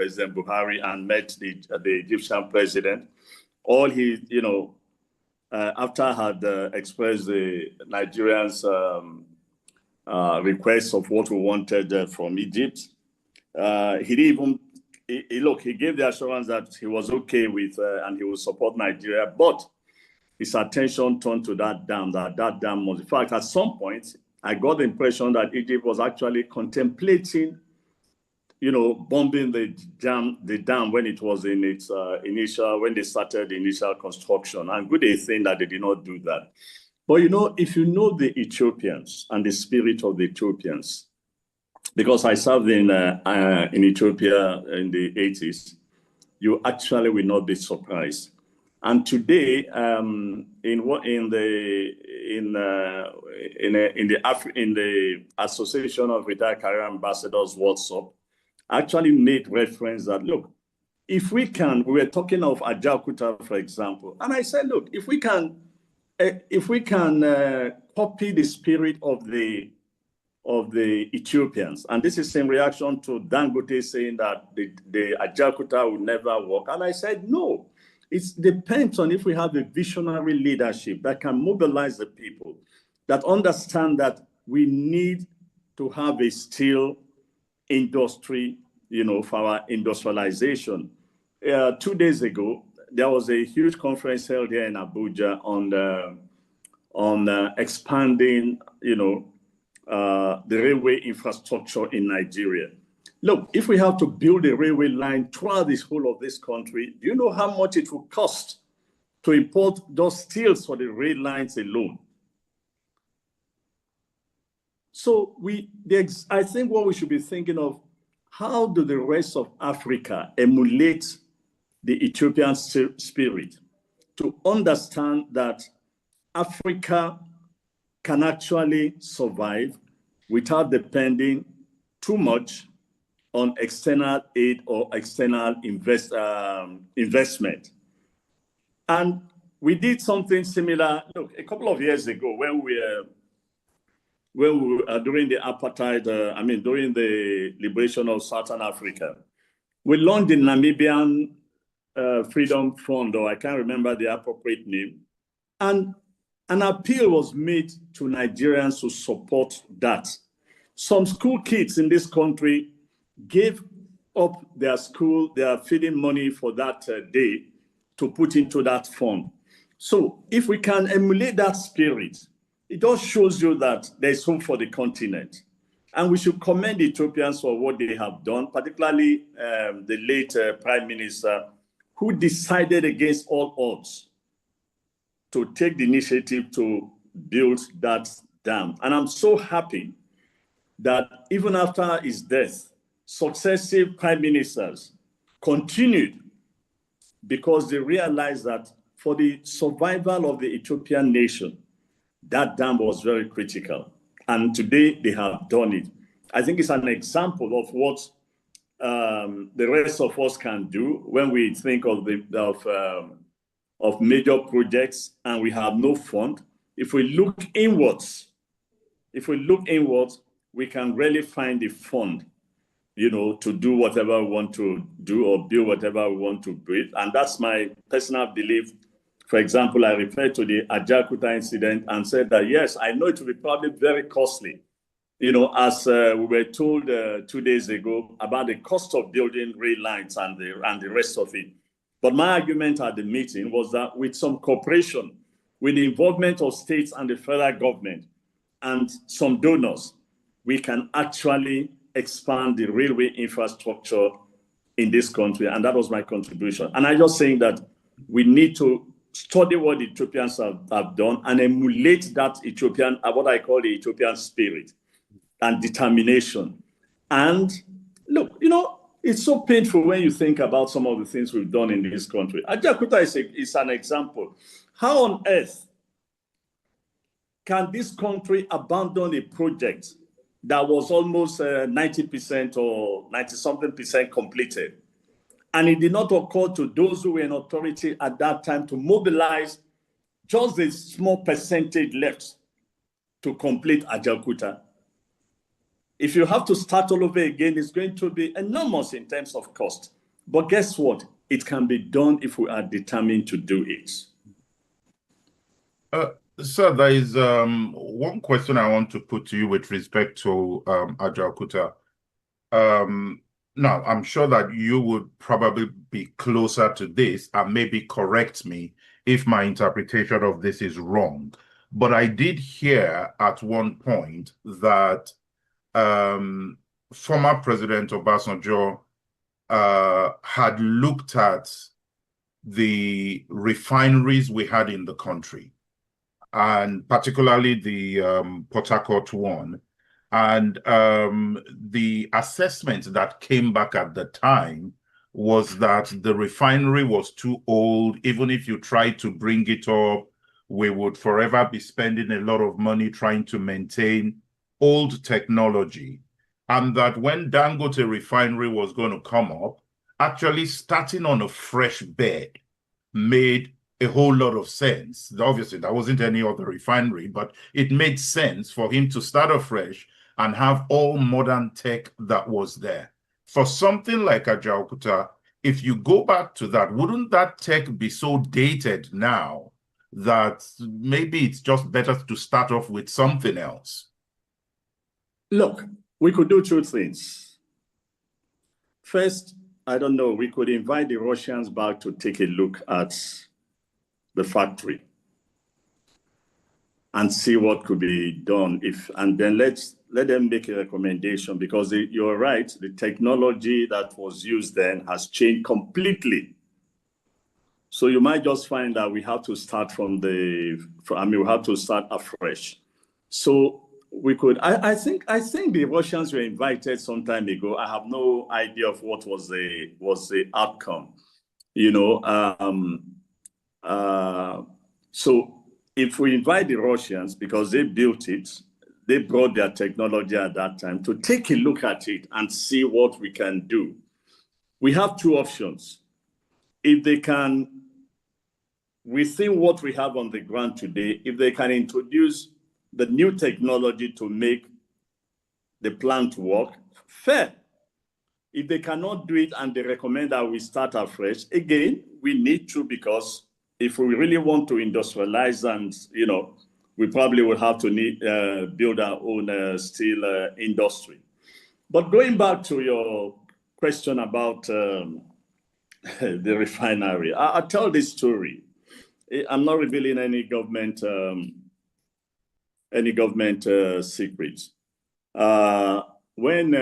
President Buhari and met the Egyptian president. All he, after had expressed the Nigerians' request of what we wanted from Egypt, he didn't even, he gave the assurance that he was okay with and he would support Nigeria, but his attention turned to that dam, that dam was, in fact, at some point, I got the impression that Egypt was actually contemplating, bombing the dam when it was in its when they started the initial construction. And good thing that they did not do that. But, if you know the Ethiopians and the spirit of the Ethiopians, because I served in Ethiopia in the 80s, you actually will not be surprised. And today, in the Association of Retired Career Ambassadors WhatsApp, actually made reference that, look, if we can, we were talking of Ajaokuta, for example, and I said, look, if we can copy the spirit of the Ethiopians, and this is in reaction to Dangote saying that the Ajaokuta will never work, and I said no. It depends on if we have a visionary leadership that can mobilize the people, that understand that we need to have a steel industry, for our industrialization. 2 days ago, there was a huge conference held here in Abuja on expanding, the railway infrastructure in Nigeria. Look, if we have to build a railway line throughout this whole of this country, do you know how much it will cost to import those steels for the rail lines alone? So I think what we should be thinking of, how do the rest of Africa emulate the Ethiopian spirit to understand that Africa can actually survive without depending too much on external aid or external investment. And we did something similar, look, a couple of years ago when we were during the apartheid, during the liberation of Southern Africa, we launched the Namibian Freedom Fund, or I can't remember the appropriate name, and an appeal was made to Nigerians to support that. Some school kids in this country gave up their school, their feeding money for that day to put into that fund. So if we can emulate that spirit, it just shows you that there's hope for the continent. And we should commend the Ethiopians for what they have done, particularly the late Prime Minister, who decided against all odds to take the initiative to build that dam. And I'm so happy that even after his death, successive prime ministers continued, because they realized that for the survival of the Ethiopian nation, that dam was very critical. And today they have done it. I think it's an example of what the rest of us can do when we think of major projects and we have no fund. If we look inwards, we can really find the fund, to do whatever we want to do or build whatever we want to build. And that's my personal belief. For example, I referred to the Ajaokuta incident and said that, yes, I know it will be probably very costly, as we were told 2 days ago about the cost of building rail lines and the rest of it. But my argument at the meeting was that with some cooperation, with the involvement of states and the federal government and some donors, we can actually expand the railway infrastructure in this country. And that was my contribution. And I'm just saying that we need to study what the Ethiopians have done and emulate that Ethiopian, what I call the Ethiopian spirit and determination. And look, it's so painful when you think about some of the things we've done in this country. Ajaokuta is an example. How on earth can this country abandon a project that was almost 90% or 90-something percent completed? And it did not occur to those who were in authority at that time to mobilize just a small percentage left to complete Ajaokuta. If you have to start all over again, it's going to be enormous in terms of cost. But guess what? It can be done if we are determined to do it. Sir, there is one question I want to put to you with respect to Ajaokuta. Now, I'm sure that you would probably be closer to this and maybe correct me if my interpretation of this is wrong. But I did hear at one point that former President Obasanjo had looked at the refineries we had in the country, and particularly the Port Harcourt one. And the assessment that came back at the time was that the refinery was too old. Even if you tried to bring it up, we would forever be spending a lot of money trying to maintain old technology. And that when Dangote refinery was going to come up, actually starting on a fresh bed made a whole lot of sense. Obviously, there wasn't any other refinery, but it made sense for him to start afresh and have all modern tech that was there. For something like Ajaokuta, if you go back to that, wouldn't that tech be so dated now that maybe it's just better to start off with something else? Look, we could do two things. First, I don't know, we could invite the Russians back to take a look at the factory and see what could be done, and then let them make a recommendation, because you're right, the technology that was used then has changed completely. So you might just find that we have to start we have to start afresh. So we could, I think the Russians were invited some time ago. I have no idea of what was the outcome, you know. So if we invite the Russians, because they built it, they brought their technology at that time, to take a look at it and see what we can do. We have two options. If they can, within what we have on the ground today, if they can introduce the new technology to make the plant work, fair. If they cannot do it and they recommend that we start afresh, again, we need to, because if we really want to industrialize, and, you know, we probably would have to build our own steel industry. But going back to your question about the refinery, I'll tell this story. I'm not revealing any government secrets. When,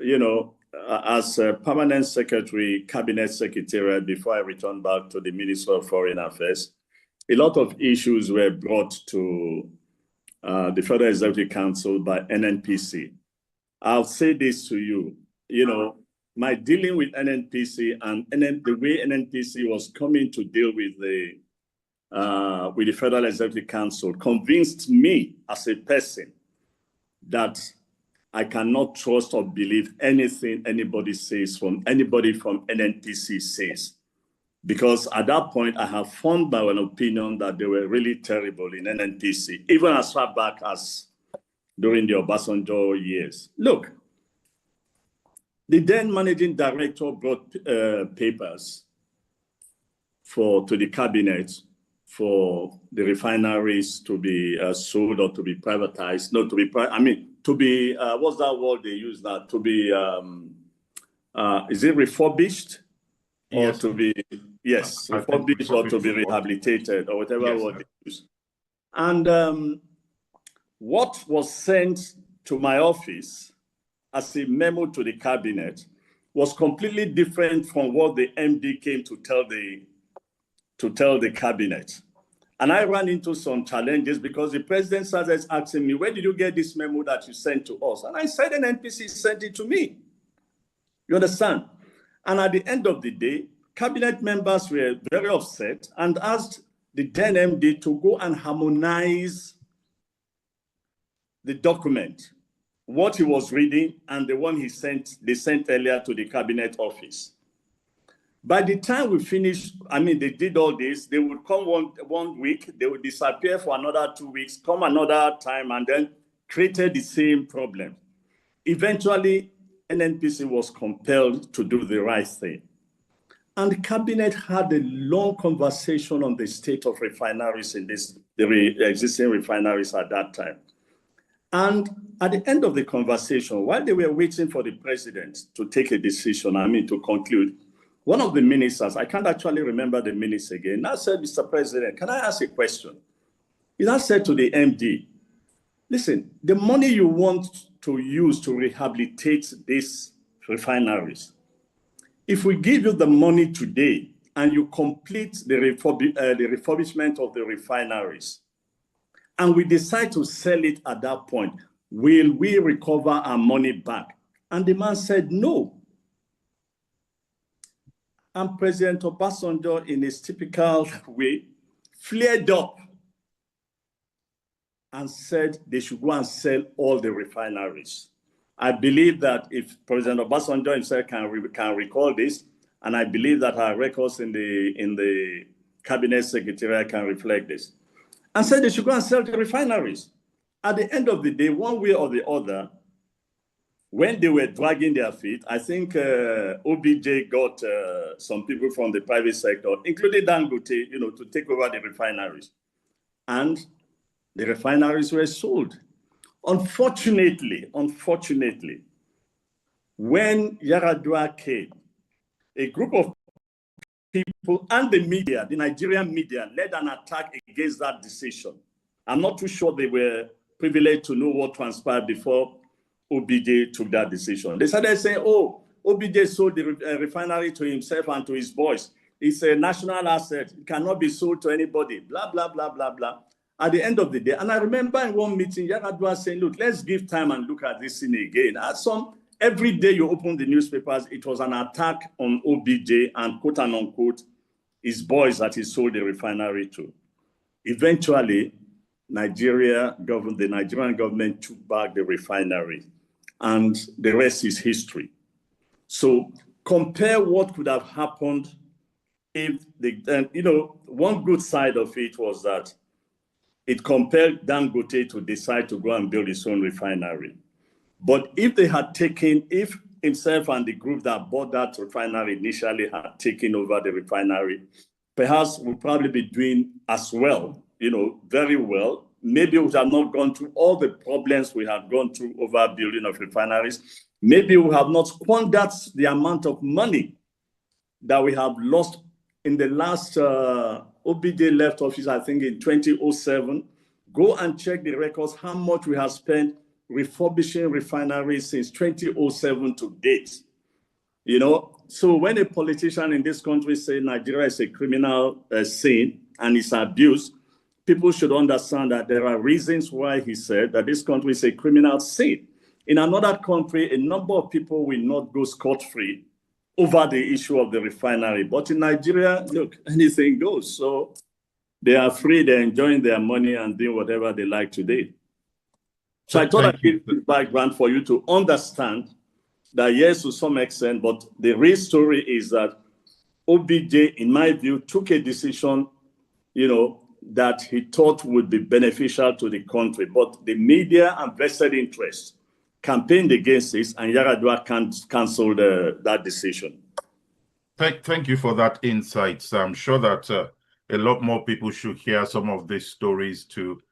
you know, as a permanent secretary, cabinet secretariat, before I returned back to the Ministry of Foreign Affairs, a lot of issues were brought to the Federal Executive Council by NNPC. I'll say this to you, you know, my dealing with NNPC and the way NNPC was coming to deal with the Federal Executive Council convinced me as a person that I cannot trust or believe anything anybody from NNPC says. Because at that point, I have formed my own opinion that they were really terrible in NNPC, even as far back as during the Obasanjo years. Look, the then managing director brought papers to the cabinet for the refineries to be sold or to be privatized, not to be, to be, what's that word they use now? To be, is it refurbished? Or to be, yes, refurbished or to be rehabilitated, or whatever word they use. And what was sent to my office as a memo to the cabinet was completely different from what the MD came to tell the cabinet. And I ran into some challenges because the president started asking me, where did you get this memo that you sent to us? And I said, an NPC sent it to me. You understand? And at the end of the day, cabinet members were very upset and asked the then MD to go and harmonize the document, what he was reading and the one they sent earlier to the cabinet office. By the time we finished, they did all this, they would come one week, they would disappear for another 2 weeks, come another time, and then created the same problem. Eventually, NNPC was compelled to do the right thing. And the cabinet had a long conversation on the state of refineries in the existing refineries at that time. And at the end of the conversation, while they were waiting for the president to take a decision, to conclude, one of the ministers, I can't actually remember the minutes again, now said, Mr. President, can I ask a question? He now said to the MD, listen, the money you want to use to rehabilitate these refineries, if we give you the money today and you complete the refurbishment of the refineries, and we decide to sell it at that point, will we recover our money back? And the man said, no. And President Obasanjo, in his typical way, flared up and said they should go and sell all the refineries. I believe that if President Obasanjo himself can recall this, and I believe that our records in the Cabinet Secretariat can reflect this, and said they should go and sell the refineries. At the end of the day, one way or the other, when they were dragging their feet, I think OBJ got some people from the private sector, including Dangote, to take over the refineries. And the refineries were sold. Unfortunately, when Yaradua came, a group of people and the media, the Nigerian media, led an attack against that decision. I'm not too sure they were privileged to know what transpired before OBJ took that decision. They started saying, oh, OBJ sold the refinery to himself and to his boys. It's a national asset. It cannot be sold to anybody, blah, blah, blah, blah, blah. At the end of the day, and I remember in one meeting, Yaradua saying, look, let's give time and look at this thing again. Every day you open the newspapers, it was an attack on OBJ and quote and unquote, his boys that he sold the refinery to. Eventually, the Nigerian government took back the refinery, and the rest is history. So compare what could have happened if one good side of it was that it compelled Dangote to decide to go and build his own refinery. But if himself and the group that bought that refinery initially had taken over the refinery, perhaps we'll probably be doing as well, very well. Maybe we have not gone through all the problems we have gone through over building of refineries. Maybe we have not squandered the amount of money that we have lost in the last OBJ left office, I think in 2007. Go and check the records, how much we have spent refurbishing refineries since 2007 to date. So when a politician in this country say Nigeria is a criminal scene and it's abused, people should understand that there are reasons why he said that this country is a criminal scene. In another country, a number of people will not go scot-free over the issue of the refinery. But in Nigeria, look, anything goes. So they are free, they're enjoying their money and doing whatever they like today. So I thought I'd give this background for you to understand that, yes, to some extent, but the real story is that OBJ, in my view, took a decision, that he thought would be beneficial to the country. But the media and vested interests campaigned against this, and Yaradua cancelled that decision. Thank you for that insight. So I'm sure that a lot more people should hear some of these stories to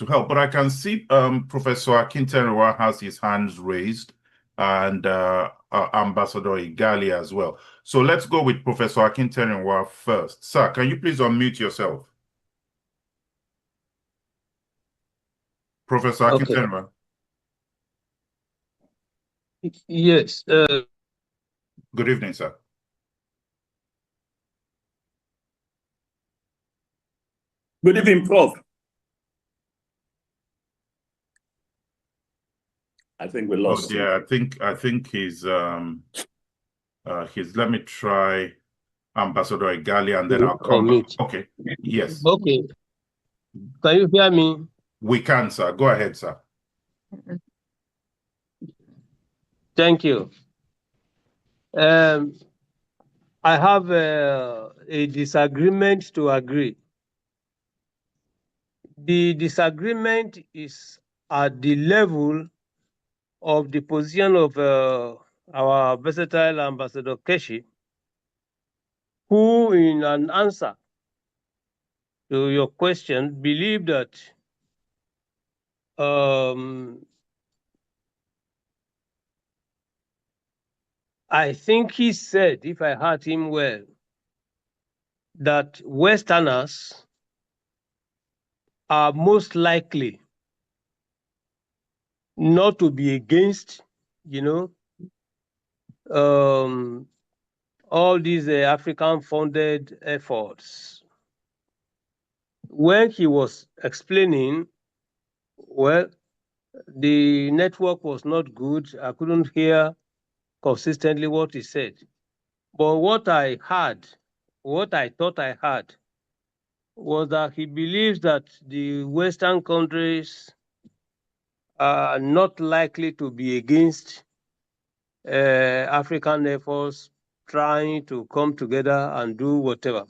help. But I can see Professor Akinyemi has his hands raised, and Ambassador Igali as well. So let's go with Professor Akinyemi first. Sir, can you please unmute yourself? Professor Akinyemi. Yes. Good evening, sir. Good evening, Prof. I think we lost him. Yeah, I think he's let me try Ambassador Igali and then I'll come back. Okay. Yes. Okay. Can you hear me? We can, sir. Go ahead, sir. Thank you. I have a disagreement to agree. The disagreement is at the level of the position of our versatile Ambassador Keshi, who in an answer to your question believed that I think he said, if I heard him well, that Westerners are most likely not to be against, all these African-funded efforts. When he was explaining, well, the network was not good. I couldn't hear consistently what he said. But what I heard, what I thought I heard, was that he believes that the Western countries are not likely to be against African efforts trying to come together and do whatever.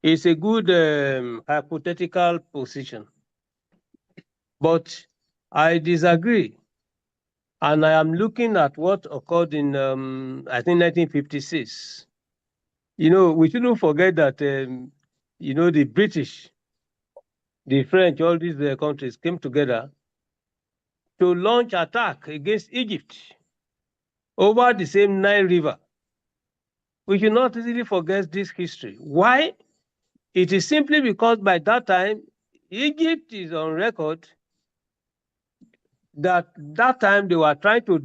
It's a good hypothetical position. But I disagree. And I am looking at what occurred in, I think, 1956. We shouldn't forget that, the British, the French, all these countries came together to launch attack against Egypt over the same Nile River. We should not easily forget this history. Why? It is simply because by that time, Egypt is on record that time they were trying to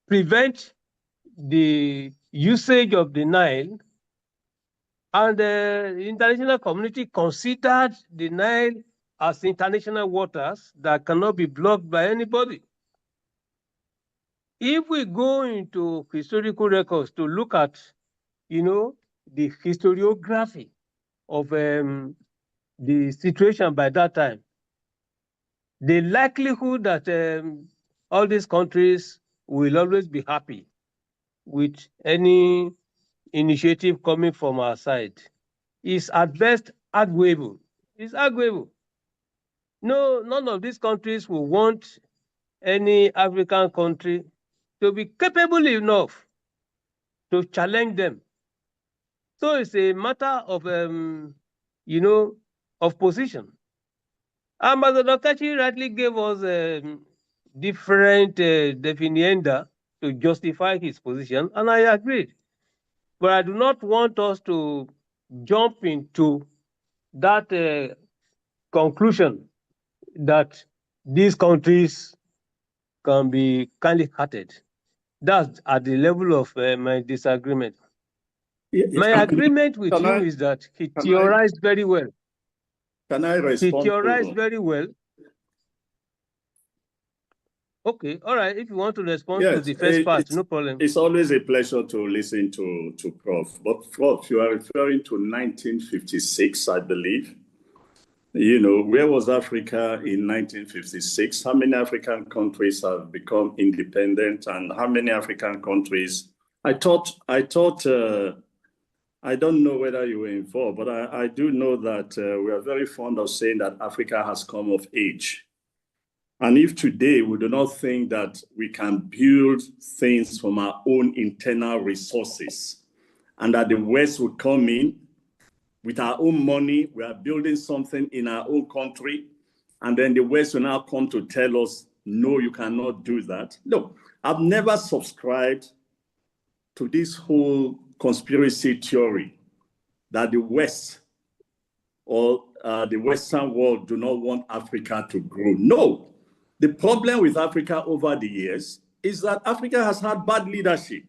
prevent the usage of the Nile, and the international community considered the Nile as international waters that cannot be blocked by anybody. If we go into historical records to look at, the historiography of the situation by that time, the likelihood that all these countries will always be happy with any initiative coming from our side is at best arguable. It's arguable. No, none of these countries will want any African country to be capable enough to challenge them. So it's a matter of, of position. Ambassador Kachi rightly gave us different definienda to justify his position, and I agreed. But I do not want us to jump into that conclusion that these countries can be kindly-hearted. That's at the level of my disagreement. My agreement with him is that he theorized very well. Can I respond? He theorized very well. Okay, all right. If you want to respond to the first part, no problem. It's always a pleasure to listen to Prof. But Prof, you are referring to 1956, I believe. Where was Africa in 1956? How many African countries have become independent, and how many African countries? I don't know whether you were involved, but I do know that we are very fond of saying that Africa has come of age. And if today we do not think that we can build things from our own internal resources, and that the West will come in with our own money, we are building something in our own country, and then the West will now come to tell us, no, you cannot do that. No, I've never subscribed to this whole conspiracy theory that the West or the Western world do not want Africa to grow. No. The problem with Africa over the years is that Africa has had bad leadership.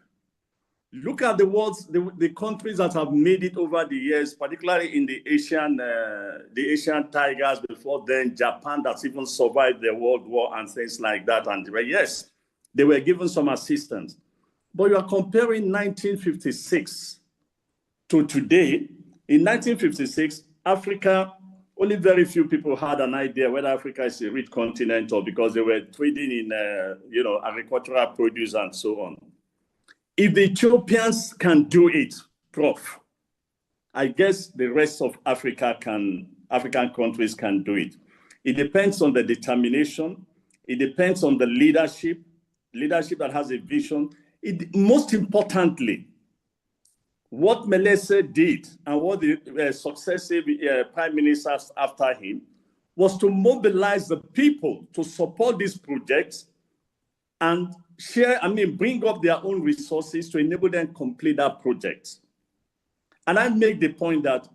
Look at the countries that have made it over the years, particularly in the Asian tigers, before then, Japan, that's even survived the World War and things like that. And yes, they were given some assistance. But you are comparing 1956 to today. In 1956, Africa, only very few people had an idea whether Africa is a rich continent or because they were trading in, agricultural produce and so on. If the Ethiopians can do it, Prof, I guess the rest of African countries can do it. It depends on the determination. It depends on the leadership that has a vision. Most importantly, what Melese did and what the successive prime ministers after him was to mobilize the people to support these projects and bring up their own resources to enable them to complete that project. And I make the point that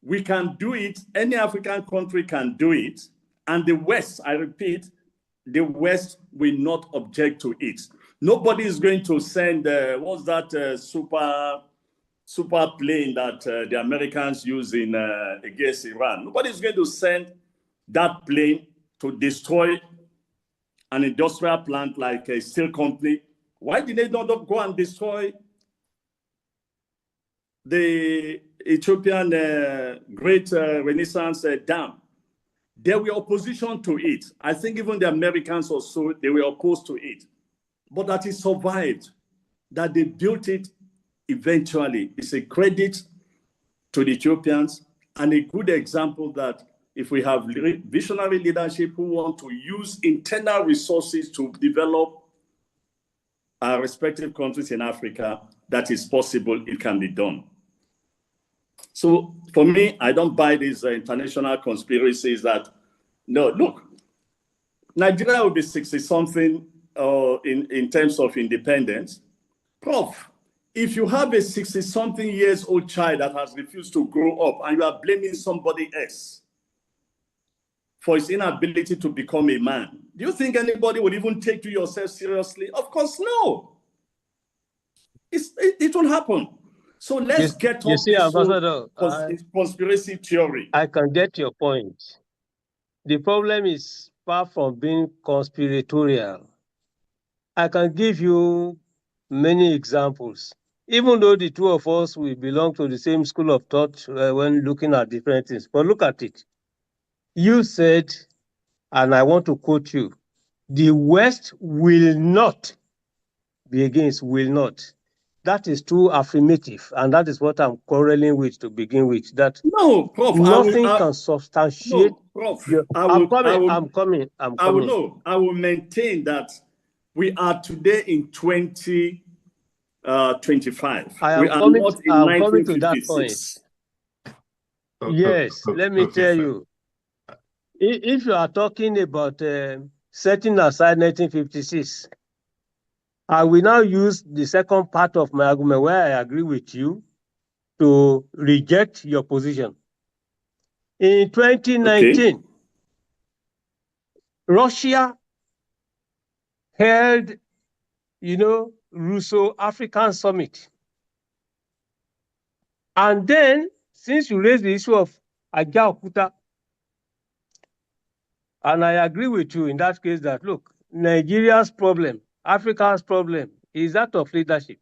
we can do it, any African country can do it, and the West, I repeat, the West will not object to it. Nobody is going to send, what's that super plane that the Americans use against Iran. Nobody is going to send that plane to destroy an industrial plant like a steel company. Why did they not go and destroy the Ethiopian Great Renaissance Dam? There were opposition to it. I think even the Americans also, they were opposed to it. But that it survived, that they built it eventually. It's a credit to the Ethiopians and a good example that if we have visionary leadership who want to use internal resources to develop our respective countries in Africa, that is possible, it can be done. So for me, I don't buy these international conspiracies that, no, look, Nigeria will be 60-something in terms of independence. Prof, if you have a 60-something years old child that has refused to grow up and you are blaming somebody else for his inability to become a man, do you think anybody would even take you yourself seriously? Of course, no. It won't happen. So let's get off this conspiracy theory. I can get your point. The problem is far from being conspiratorial. I can give you many examples. Even though the two of us, we belong to the same school of thought when looking at different things. But look at it. You said, and I want to quote you, the West will not be against, will not. That is too affirmative, and that is what I'm quarreling with to begin with. That no, Prof, nothing can substantiate. No, Prof, I'm coming. I will maintain that we are today in 2025. We are not in 1956. Coming to that point. Yes, let me tell you. If you are talking about setting aside 1956, I will now use the second part of my argument where I agree with you to reject your position. In 2019, Russia held, Russo-African Summit. And then, since you raised the issue of Ajaokuta, and I agree with you in that case that, look, Nigeria's problem, Africa's problem is that of leadership.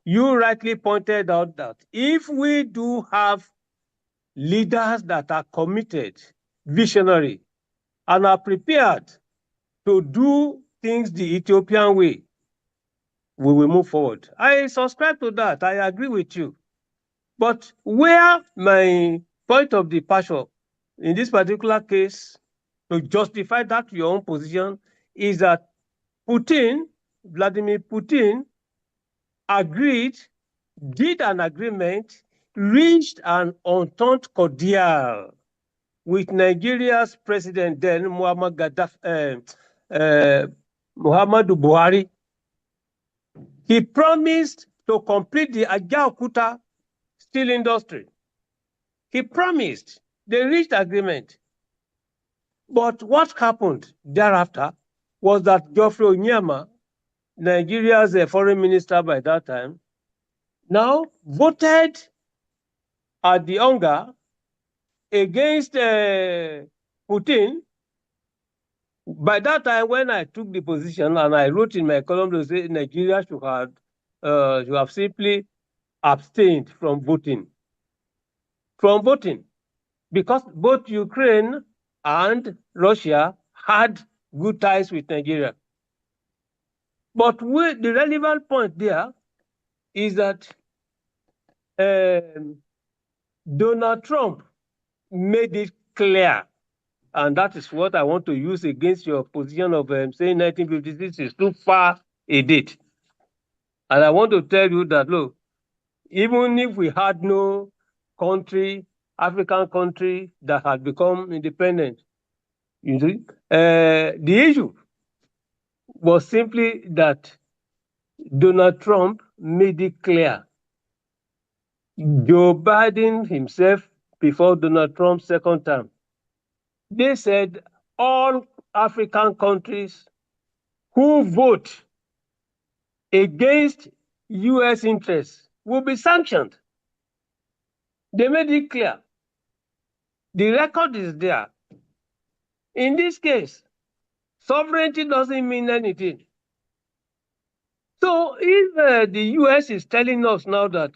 You rightly pointed out that if we do have leaders that are committed, visionary, and are prepared to do things the Ethiopian way, we will move forward. I subscribe to that. I agree with you. But where my point of departure in this particular case, to justify that your own position, is that Vladimir Putin, did an agreement, reached an entente cordiale with Nigeria's president then, Muhammadu Buhari. He promised to complete the Ajaokuta steel industry. He promised. They reached agreement. But what happened thereafter was that Geoffrey Onyema, Nigeria's foreign minister by that time, now voted at the hunger against Putin. By that time, when I took the position and I wrote in my column to say Nigeria should have simply abstained from voting. Because both Ukraine and Russia had good ties with Nigeria. But the relevant point there is that Donald Trump made it clear And that is what I want to use against your position of saying 1956 is too far a date. And I want to tell you that, look, even if we had no country, African country that had become independent, you see, the issue was simply that Donald Trump made it clear. Joe Biden himself, before Donald Trump's second term, they said all African countries who vote against US interests will be sanctioned. They made it clear. The record is there. In this case, sovereignty doesn't mean anything. So if the US is telling us now that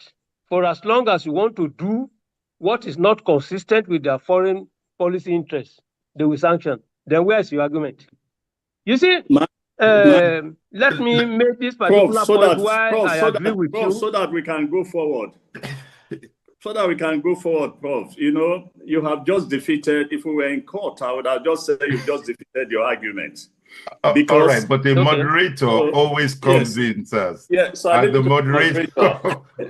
for as long as you want to do what is not consistent with their foreign policy interests, they will sanction, then where's your argument? You see, let me make this particular point why I agree with you. So that we can go forward. So that we can go forward, Prof. You know, you have just defeated, if we were in court, I would have just said you've just defeated your argument. Because, all right, but the moderator always comes in, sir. Yeah, so and the moderator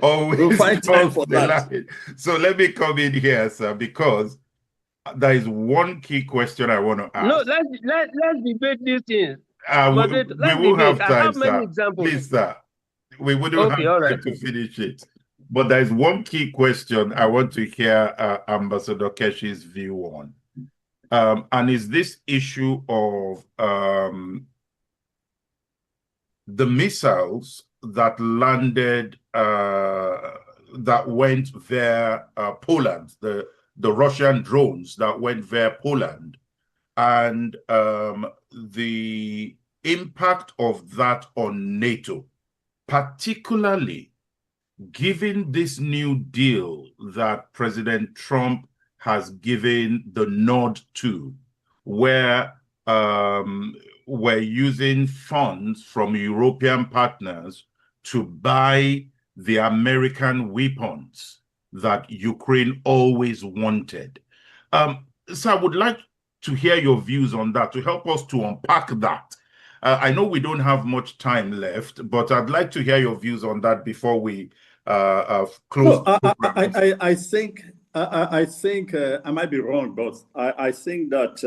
always we'll find time for that. Line. So let me come in here, sir, because there is one key question I want to ask. No, let's debate these things. We will have time, I have many sir. examples. Please, sir. We wouldn't have time to finish it. But there is one key question I want to hear Ambassador Keshi's view on. And is this issue of the missiles that landed, that went via Poland, the Russian drones that went via Poland, and the impact of that on NATO, particularly given this new deal that President Trump has given the nod to, where we're using funds from European partners to buy the American weapons that Ukraine always wanted. So I would like to hear your views on that, to help us to unpack that. I know we don't have much time left, but I'd like to hear your views on that before we close. I think I might be wrong, but I think that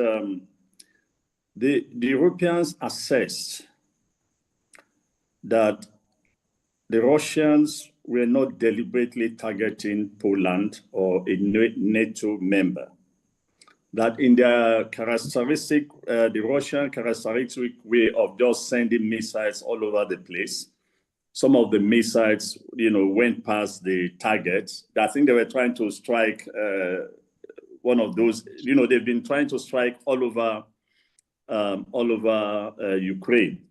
the Europeans assessed that the Russians were not deliberately targeting Poland or a NATO member. That in their characteristic, the Russian characteristic way of just sending missiles all over the place, some of the missiles, went past the targets. I think they were trying to strike one of those. They've been trying to strike all over Ukraine,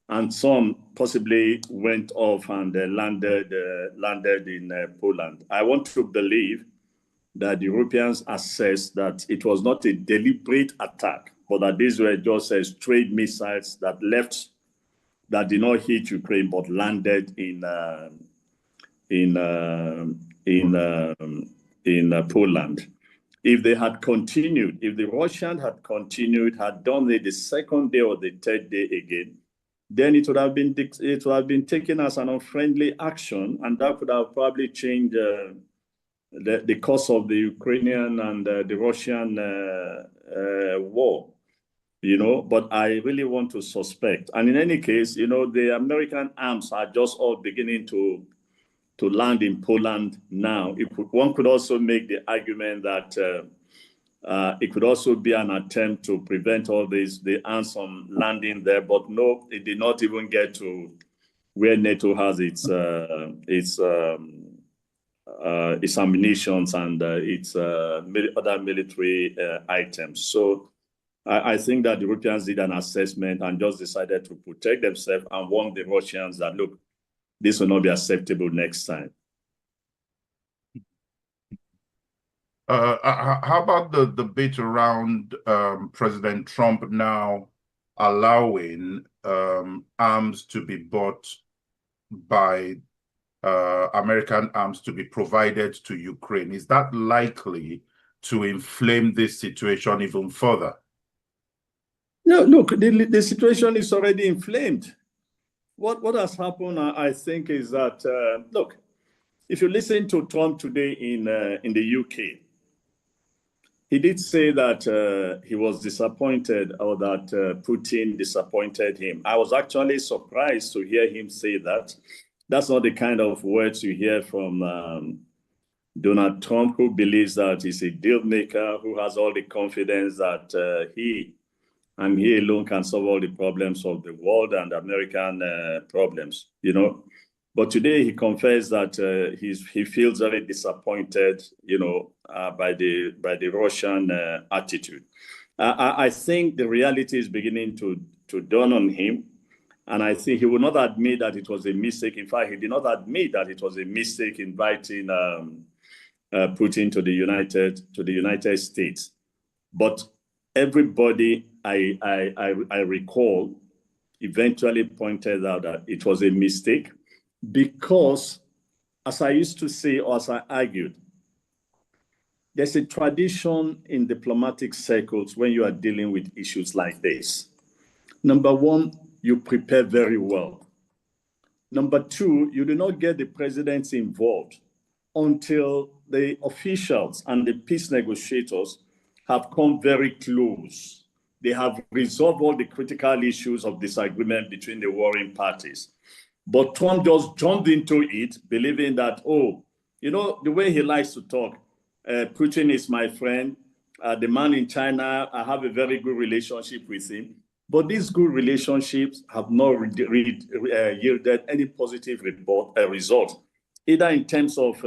and some possibly went off and landed in Poland. I want to believe that the Europeans assessed that it was not a deliberate attack, but that these were just stray missiles that did not hit Ukraine but landed in Poland. If they had continued, if the Russians had continued, had done it the second day or the third day again, then it would have been taken as an unfriendly action, and that could have probably changed the course of the Ukrainian and the Russian war. But I really want to suspect. And in any case, the American arms are just all beginning to land in Poland now. One could also make the argument that it could also be an attempt to prevent all the arms from landing there. But no, it did not even get to where NATO has its ammunitions and its other military items. So I think that the Europeans did an assessment and just decided to protect themselves and warn the Russians that, look, this will not be acceptable next time. How about the debate around President Trump now allowing arms to be bought by American arms to be provided to Ukraine? Is that likely to inflame this situation even further? No, look, the situation is already inflamed. What has happened, I think, is that, look, if you listen to Trump today in the UK, he did say that he was disappointed, or that Putin disappointed him. I was actually surprised to hear him say that. That's not the kind of words you hear from Donald Trump, who believes that he's a deal maker, who has all the confidence that he alone can solve all the problems of the world and American problems, you know. But today he confessed that he feels very disappointed, you know, by the Russian attitude. I think the reality is beginning to dawn on him, and I think he will not admit that it was a mistake. In fact, he did not admit that it was a mistake inviting Putin to the United States. But everybody I recall eventually pointed out that it was a mistake, because, as I used to say, or as I argued, there's a tradition in diplomatic circles when you are dealing with issues like this. Number one, you prepare very well. Number two, you do not get the presidents involved until the officials and the peace negotiators have come very close. They have resolved all the critical issues of disagreement between the warring parties. But Trump just jumped into it, believing that, oh, you know, the way he likes to talk, Putin is my friend, the man in China, I have a very good relationship with him. But these good relationships have not yielded any positive result, either in terms of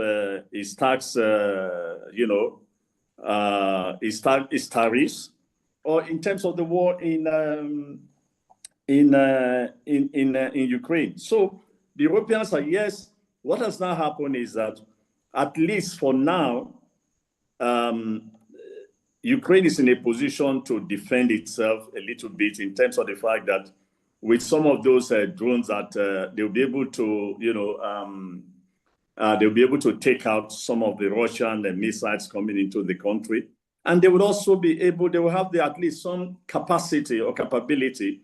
his tax, you know, his tariffs, or in terms of the war in Ukraine. So the Europeans are, yes, what has now happened is that, at least for now, Ukraine is in a position to defend itself a little bit, in terms of the fact that with some of those drones that they'll be able to, you know, they'll be able to take out some of the Russian missiles coming into the country. And they would also be able, they will have at least some capacity or capability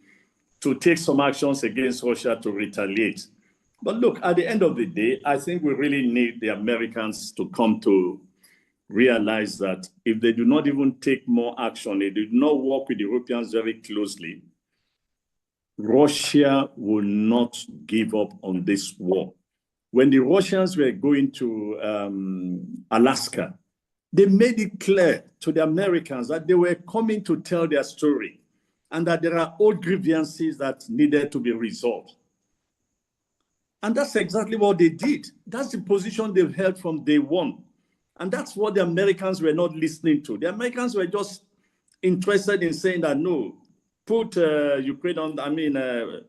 to take some actions against Russia to retaliate. But look, at the end of the day, I think we really need the Americans to come to realize that if they do not even take more action, they do not work with the Europeans very closely, Russia will not give up on this war. When the Russians were going to Alaska, they made it clear to the Americans that they were coming to tell their story, and that there are old grievances that needed to be resolved. And that's exactly what they did. That's the position they've held from day one. And that's what the Americans were not listening to. The Americans were just interested in saying that, no, put Ukraine on, under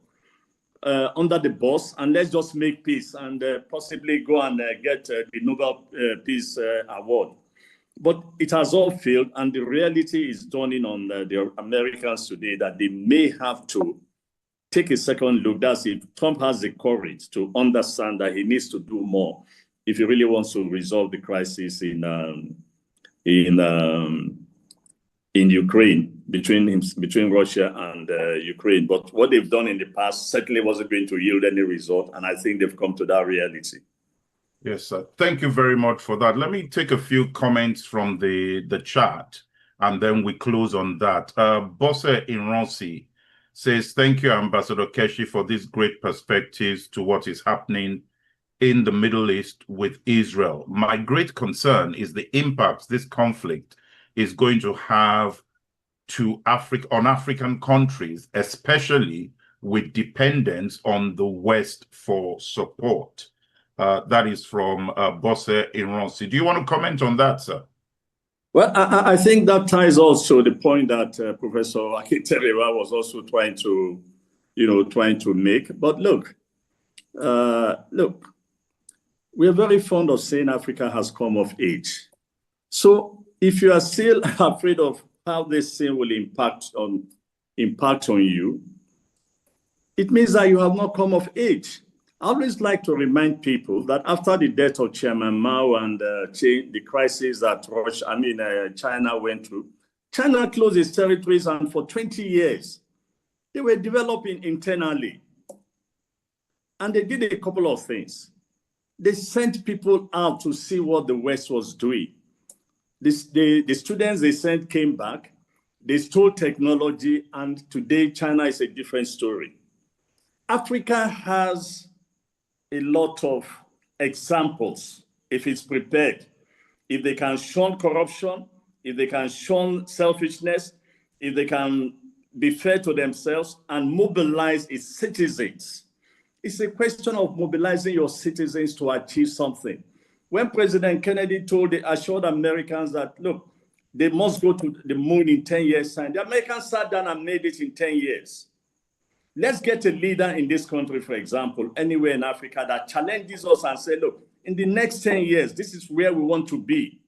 the bus, and let's just make peace and possibly go and get the Nobel Peace Award. But it has all failed, and the reality is dawning on the Americans today that they may have to take a second look. That's if Trump has the courage to understand that he needs to do more if he really wants to resolve the crisis in Ukraine, between Russia and Ukraine. But what they've done in the past certainly wasn't going to yield any result, and I think they've come to that reality. Yes, sir. Thank you very much for that. Let me take a few comments from the chat, and then we close on that. Bosse Ironsi says, thank you, Ambassador Keshi, for these great perspectives to what is happening in the Middle East with Israel. My great concern is the impact this conflict is going to have on African countries, especially with dependence on the West for support. That is from Bosse Ironsi. Do you want to comment on that, sir? Well, I think that ties also the point that Professor Akinyemi was also trying to make. But look, we are very fond of saying Africa has come of age. So if you are still afraid of how this thing will impact on you, it means that you have not come of age. I always like to remind people that after the death of Chairman Mao and the crisis that China went through, China closed its territories, and for 20 years, they were developing internally. And they did a couple of things. They sent people out to see what the West was doing. The students they sent came back, they stole technology, and today China is a different story. Africa has a lot of examples if it's prepared. If they can shun corruption, if they can shun selfishness, if they can be fair to themselves and mobilize its citizens. It's a question of mobilizing your citizens to achieve something. When President Kennedy assured Americans that, look, they must go to the moon in 10 years' time, the Americans sat down and made it in 10 years. Let's get a leader in this country, for example, anywhere in Africa that challenges us and say, look, in the next 10 years, this is where we want to be.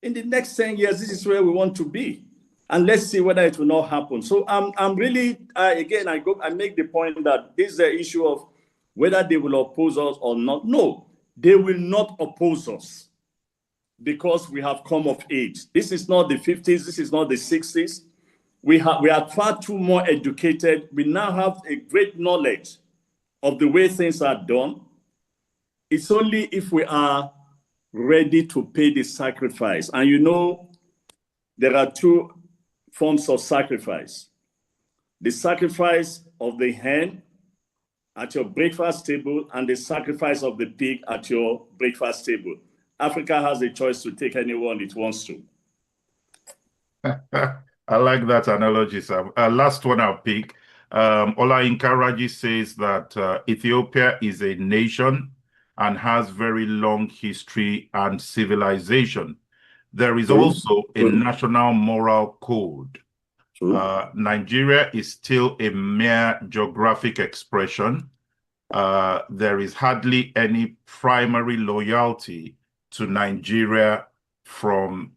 In the next 10 years, this is where we want to be. And let's see whether it will not happen. So I'm really, again, I make the point that this is the issue of whether they will oppose us or not. No, they will not oppose us because we have come of age. This is not the 50s. This is not the 60s. We are far too more educated. We now have a great knowledge of the way things are done. It's only if we are ready to pay the sacrifice. And you know, there are two forms of sacrifice. The sacrifice of the hen at your breakfast table and the sacrifice of the pig at your breakfast table. Africa has a choice to take anyone it wants to. I like that analogy, Sam. Last one I'll pick. Ola Inkaraji says that Ethiopia is a nation and has very long history and civilization. There is also a national moral code. Nigeria is still a mere geographic expression. There is hardly any primary loyalty to Nigeria from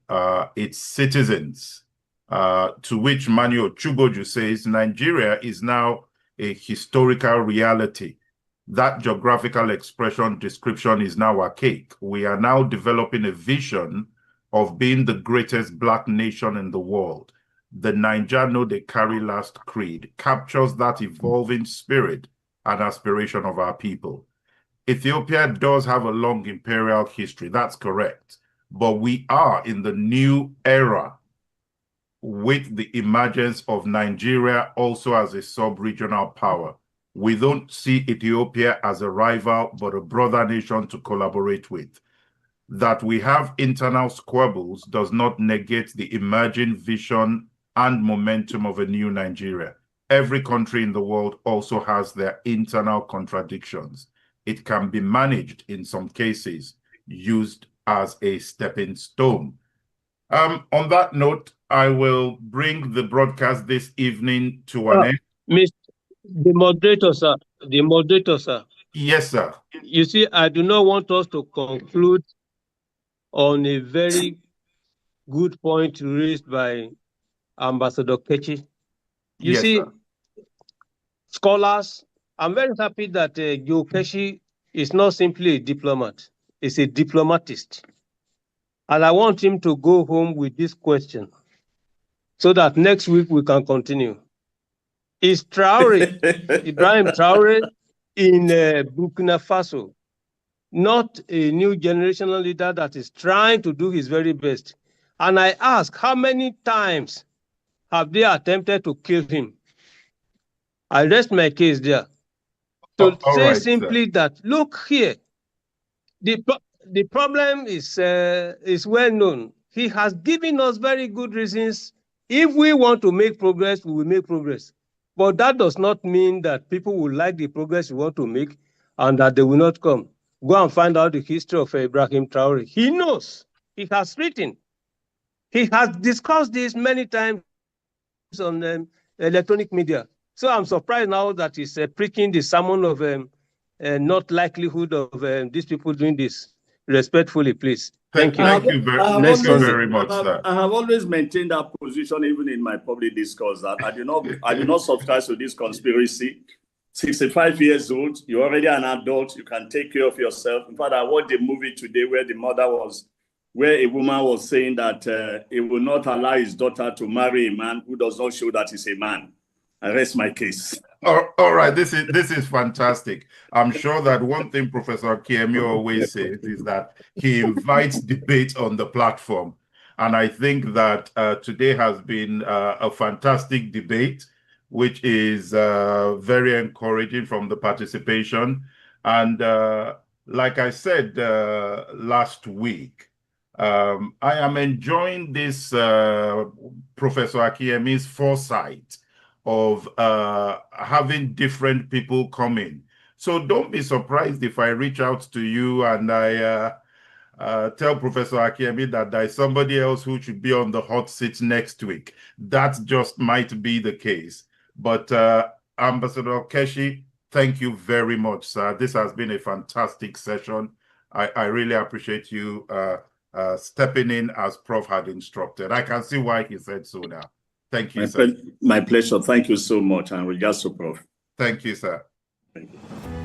its citizens, to which Manuel Chugoju says Nigeria is now a historical reality. That geographical expression description is now archaic. We are now developing a vision of being the greatest Black nation in the world. The Naija No Dey Carry Last creed captures that evolving spirit and aspiration of our people. Ethiopia does have a long imperial history, that's correct. But we are in the new era with the emergence of Nigeria also as a sub-regional power. We don't see Ethiopia as a rival, but a brother nation to collaborate with. That we have internal squabbles does not negate the emerging vision and momentum of a new Nigeria. Every country in the world also has their internal contradictions. It can be managed in some cases, used as a stepping stone. On that note, I will bring the broadcast this evening to an end. The moderator, sir. The moderator, sir. Yes, sir. You see, I do not want us to conclude on a very good point raised by Ambassador Kechi. You see, sir. Scholars, I'm very happy that Joe Kechi is not simply a diplomat, he's a diplomatist. And I want him to go home with this question so that next week we can continue. Is Traore, Ibrahim Traore in Burkina Faso, not a new generational leader that is trying to do his very best? And I ask, how many times have they attempted to kill him? I rest my case there. So say right, simply that, look here, the problem is well known. He has given us very good reasons. If we want to make progress, we will make progress. But that does not mean that people will like the progress we want to make and that they will not come. Go and find out the history of Ibrahim Traore. He knows. He has written. He has discussed this many times on electronic media. So I'm surprised now that he's preaching the sermon of not likelihood of these people doing this. Respectfully, please. Thank you. Thank you very much, sir. I have always maintained that position, even in my public discourse, that I do not subscribe to this conspiracy. 65 years old, you're already an adult, you can take care of yourself. In fact, I watched a movie today where where a woman was saying that he will not allow his daughter to marry a man who does not show that he's a man. I rest my case. All right, this is fantastic. I'm sure that one thing Professor Akinyemi always says is that he invites debate on the platform. And I think that today has been a fantastic debate, which is very encouraging from the participation. And like I said last week, I am enjoying this Professor Akinyemi's foresight of having different people come in. So don't be surprised if I reach out to you and I tell Professor Akinyemi that there's somebody else who should be on the hot seat next week. That just might be the case. But Ambassador Keshi, thank you very much, sir. This has been a fantastic session. I really appreciate you stepping in as Prof had instructed. I can see why he said so now. Thank you, sir. My pleasure. Thank you so much. And regards to Prof. Thank you, sir. Thank you.